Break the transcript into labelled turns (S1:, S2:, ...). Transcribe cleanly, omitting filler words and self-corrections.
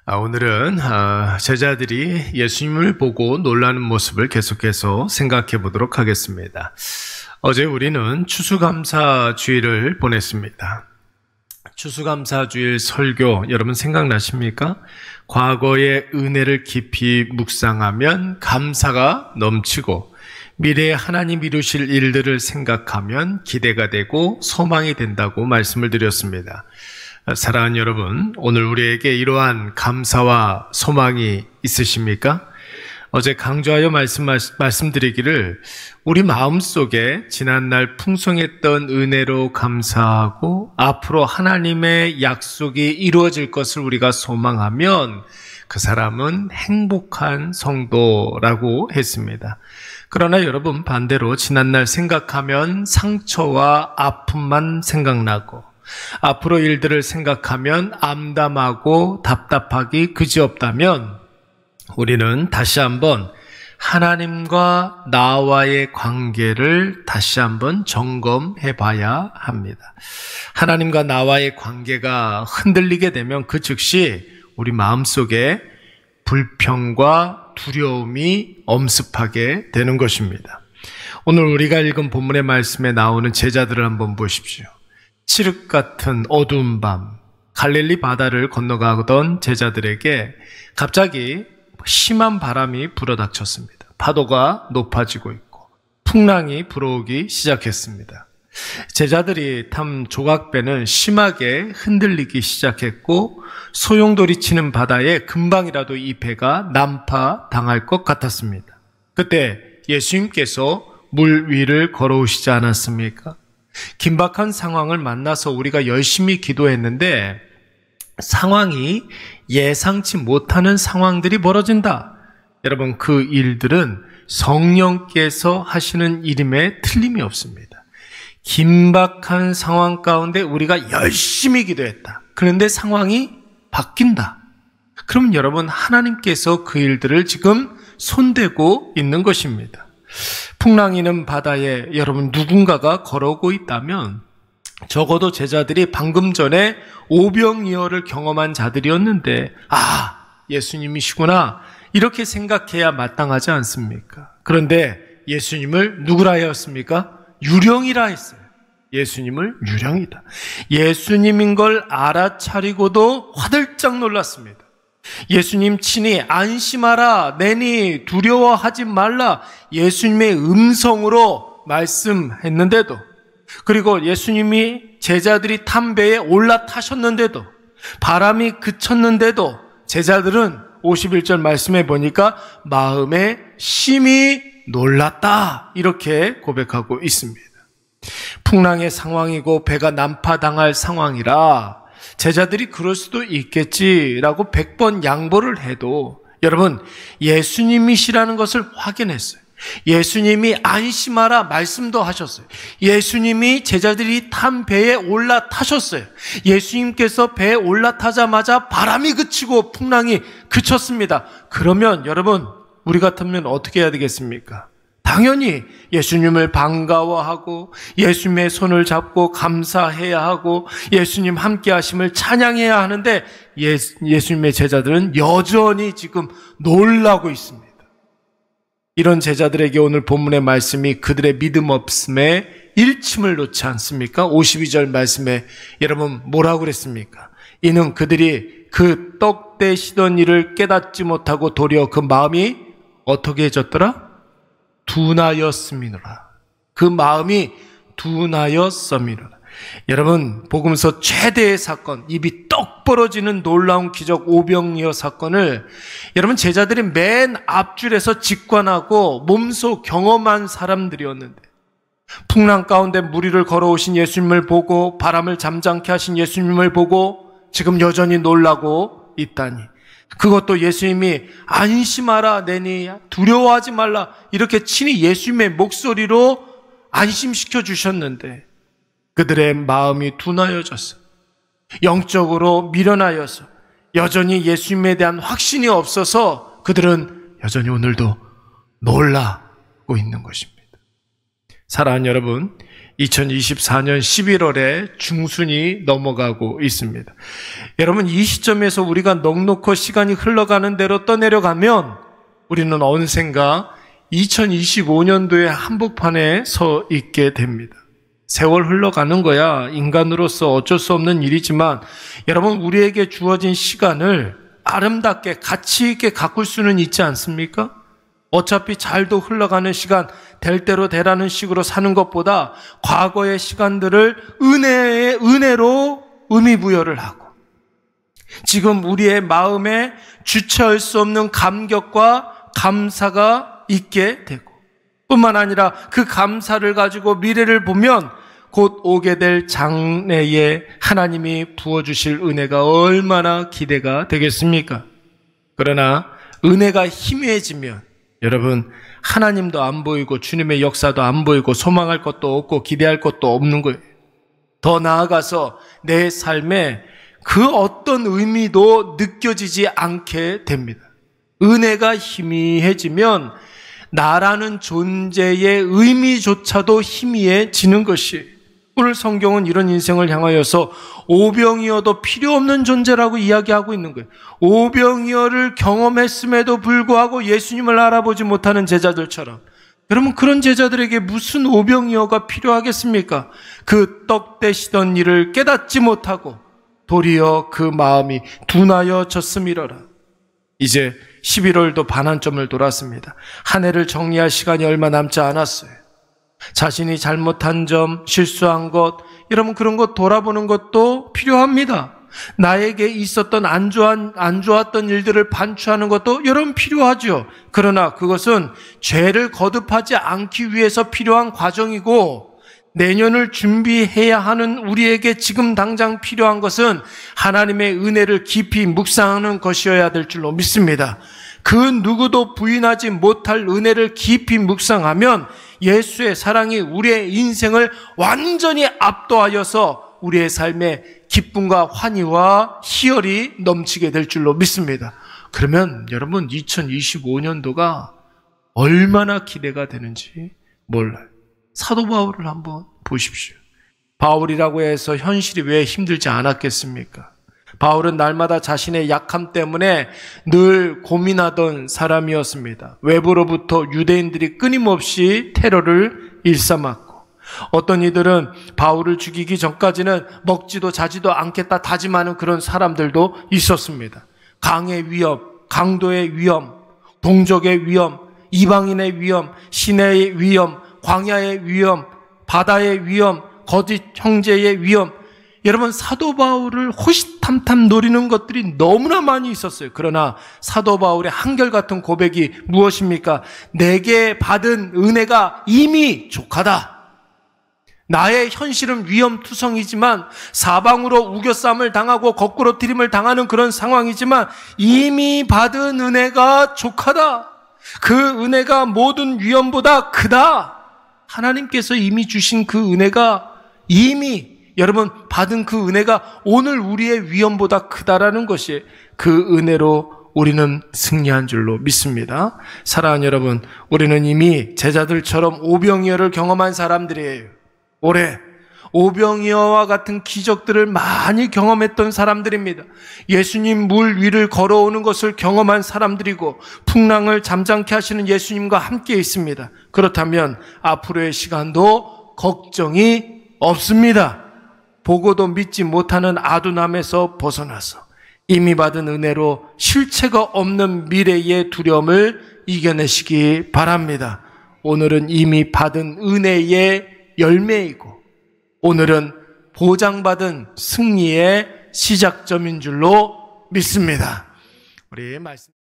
S1: 오늘은 제자들이 예수님을 보고 놀라는 모습을 계속해서 생각해 보도록 하겠습니다. 어제 우리는 추수감사주일을 보냈습니다. 추수감사주일 설교 여러분 생각나십니까? 과거의 은혜를 깊이 묵상하면 감사가 넘치고 미래에 하나님 이루실 일들을 생각하면 기대가 되고 소망이 된다고 말씀을 드렸습니다. 사랑하는 여러분, 오늘 우리에게 이러한 감사와 소망이 있으십니까? 어제 강조하여 말씀드리기를 우리 마음속에 지난날 풍성했던 은혜로 감사하고 앞으로 하나님의 약속이 이루어질 것을 우리가 소망하면 그 사람은 행복한 성도라고 했습니다. 그러나 여러분 반대로 지난날 생각하면 상처와 아픔만 생각나고 앞으로 일들을 생각하면 암담하고 답답하기 그지없다면 우리는 다시 한번 하나님과 나와의 관계를 다시 한번 점검해 봐야 합니다. 하나님과 나와의 관계가 흔들리게 되면 그 즉시 우리 마음속에 불평과 두려움이 엄습하게 되는 것입니다. 오늘 우리가 읽은 본문의 말씀에 나오는 제자들을 한번 보십시오. 칠흑 같은 어두운 밤 갈릴리 바다를 건너가던 제자들에게 갑자기 심한 바람이 불어닥쳤습니다. 파도가 높아지고 있고 풍랑이 불어오기 시작했습니다. 제자들이 탄 조각배는 심하게 흔들리기 시작했고 소용돌이 치는 바다에 금방이라도 이 배가 난파당할 것 같았습니다. 그때 예수님께서 물 위를 걸어오시지 않았습니까? 긴박한 상황을 만나서 우리가 열심히 기도했는데 상황이 예상치 못하는 상황들이 벌어진다. 여러분 그 일들은 성령께서 하시는 일임에 틀림이 없습니다. 긴박한 상황 가운데 우리가 열심히 기도했다. 그런데 상황이 바뀐다. 그럼 여러분 하나님께서 그 일들을 지금 손대고 있는 것입니다. 풍랑이는 바다에 여러분 누군가가 걸어오고 있다면 적어도 제자들이 방금 전에 오병이어를 경험한 자들이었는데 예수님이시구나 이렇게 생각해야 마땅하지 않습니까? 그런데 예수님을 누구라 하였습니까? 유령이라 했어요. 예수님을 유령이다. 예수님인 걸 알아차리고도 화들짝 놀랐습니다. 예수님 친히 안심하라, 내니 두려워하지 말라 예수님의 음성으로 말씀했는데도 그리고 예수님이 제자들이 탄 배에 올라타셨는데도 바람이 그쳤는데도 제자들은 51절 말씀해 보니까 마음에 심히 놀랐다 이렇게 고백하고 있습니다. 풍랑의 상황이고 배가 난파당할 상황이라 제자들이 그럴 수도 있겠지라고 100번 양보를 해도 여러분 예수님이시라는 것을 확인했어요. 예수님이 안심하라 말씀도 하셨어요. 예수님이 제자들이 탄 배에 올라타셨어요. 예수님께서 배에 올라타자마자 바람이 그치고 풍랑이 그쳤습니다. 그러면 여러분 우리 같으면 어떻게 해야 되겠습니까? 당연히 예수님을 반가워하고 예수님의 손을 잡고 감사해야 하고 예수님 함께 하심을 찬양해야 하는데 예수님의 제자들은 여전히 지금 놀라고 있습니다. 이런 제자들에게 오늘 본문의 말씀이 그들의 믿음 없음에 일침을 놓지 않습니까? 52절 말씀에 여러분 뭐라고 그랬습니까? 이는 그들이 그 떡 대시던 일을 깨닫지 못하고 도리어 그 마음이 어떻게 해졌더라? 둔하였음이노라. 그 마음이 둔하였음이노라. 여러분 복음서 최대의 사건, 입이 떡 벌어지는 놀라운 기적 오병이어 사건을 여러분 제자들이 맨 앞줄에서 직관하고 몸소 경험한 사람들이었는데 풍랑 가운데 물 위를 걸어오신 예수님을 보고 바람을 잠잠케 하신 예수님을 보고 지금 여전히 놀라고 있다니, 그것도 예수님이 안심하라 내니 두려워하지 말라 이렇게 친히 예수님의 목소리로 안심시켜 주셨는데 그들의 마음이 둔하여졌어. 영적으로 미련하여서 여전히 예수님에 대한 확신이 없어서 그들은 여전히 오늘도 놀라고 있는 것입니다. 사랑하는 여러분, 2024년 11월에 중순이 넘어가고 있습니다. 여러분, 이 시점에서 우리가 넉넉히 시간이 흘러가는 대로 떠내려가면 우리는 언젠가 2025년도의 한복판에 서 있게 됩니다. 세월 흘러가는 거야 인간으로서 어쩔 수 없는 일이지만 여러분, 우리에게 주어진 시간을 아름답게 가치 있게 가꿀 수는 있지 않습니까? 어차피 잘도 흘러가는 시간 될 대로 되라는 식으로 사는 것보다 과거의 시간들을 은혜로 의미 부여를 하고 지금 우리의 마음에 주체할 수 없는 감격과 감사가 있게 되고 뿐만 아니라 그 감사를 가지고 미래를 보면 곧 오게 될 장래에 하나님이 부어주실 은혜가 얼마나 기대가 되겠습니까? 그러나 은혜가 희미해지면 여러분, 하나님도 안 보이고 주님의 역사도 안 보이고 소망할 것도 없고 기대할 것도 없는 거예요. 더 나아가서 내 삶에 그 어떤 의미도 느껴지지 않게 됩니다. 은혜가 희미해지면 나라는 존재의 의미조차도 희미해지는 것이 오늘 성경은 이런 인생을 향하여서 오병이어도 필요 없는 존재라고 이야기하고 있는 거예요. 오병이어를 경험했음에도 불구하고 예수님을 알아보지 못하는 제자들처럼 여러분, 그런 제자들에게 무슨 오병이어가 필요하겠습니까? 그 떡 떼시던 일을 깨닫지 못하고 도리어 그 마음이 둔하여졌음이로라. 이제 11월도 반환점을 돌았습니다. 한 해를 정리할 시간이 얼마 남지 않았어요. 자신이 잘못한 점, 실수한 것, 여러분 그런 것 돌아보는 것도 필요합니다. 나에게 있었던 안 좋았던 일들을 반추하는 것도 여러분 필요하죠. 그러나 그것은 죄를 거듭하지 않기 위해서 필요한 과정이고 내년을 준비해야 하는 우리에게 지금 당장 필요한 것은 하나님의 은혜를 깊이 묵상하는 것이어야 될 줄로 믿습니다. 그 누구도 부인하지 못할 은혜를 깊이 묵상하면 예수의 사랑이 우리의 인생을 완전히 압도하여서 우리의 삶에 기쁨과 환희와 희열이 넘치게 될 줄로 믿습니다. 그러면 여러분 2025년도가 얼마나 기대가 되는지 몰라요. 사도 바울을 한번 보십시오. 바울이라고 해서 현실이 왜 힘들지 않았겠습니까? 바울은 날마다 자신의 약함 때문에 늘 고민하던 사람이었습니다. 외부로부터 유대인들이 끊임없이 테러를 일삼았고 어떤 이들은 바울을 죽이기 전까지는 먹지도 자지도 않겠다 다짐하는 그런 사람들도 있었습니다. 강의 위험, 강도의 위험, 동족의 위험, 이방인의 위험, 시내의 위험, 광야의 위험, 바다의 위험, 거짓 형제의 위험, 여러분 사도 바울을 호시탐탐 노리는 것들이 너무나 많이 있었어요. 그러나 사도 바울의 한결같은 고백이 무엇입니까? 내게 받은 은혜가 이미 족하다. 나의 현실은 위험투성이지만 사방으로 우겨쌈을 당하고 거꾸로 트림을 당하는 그런 상황이지만 이미 받은 은혜가 족하다. 그 은혜가 모든 위험보다 크다. 하나님께서 이미 주신 그 은혜가 이미 여러분 받은 그 은혜가 오늘 우리의 위험보다 크다라는 것이 그 은혜로 우리는 승리한 줄로 믿습니다. 사랑하는 여러분, 우리는 이미 제자들처럼 오병이어를 경험한 사람들이에요. 올해 오병이어와 같은 기적들을 많이 경험했던 사람들입니다. 예수님 물 위를 걸어오는 것을 경험한 사람들이고 풍랑을 잠잠케 하시는 예수님과 함께 있습니다. 그렇다면 앞으로의 시간도 걱정이 없습니다. 보고도 믿지 못하는 아둔함에서 벗어나서 이미 받은 은혜로 실체가 없는 미래의 두려움을 이겨내시기 바랍니다. 오늘은 이미 받은 은혜의 열매이고 오늘은 보장받은 승리의 시작점인 줄로 믿습니다. 우리 말씀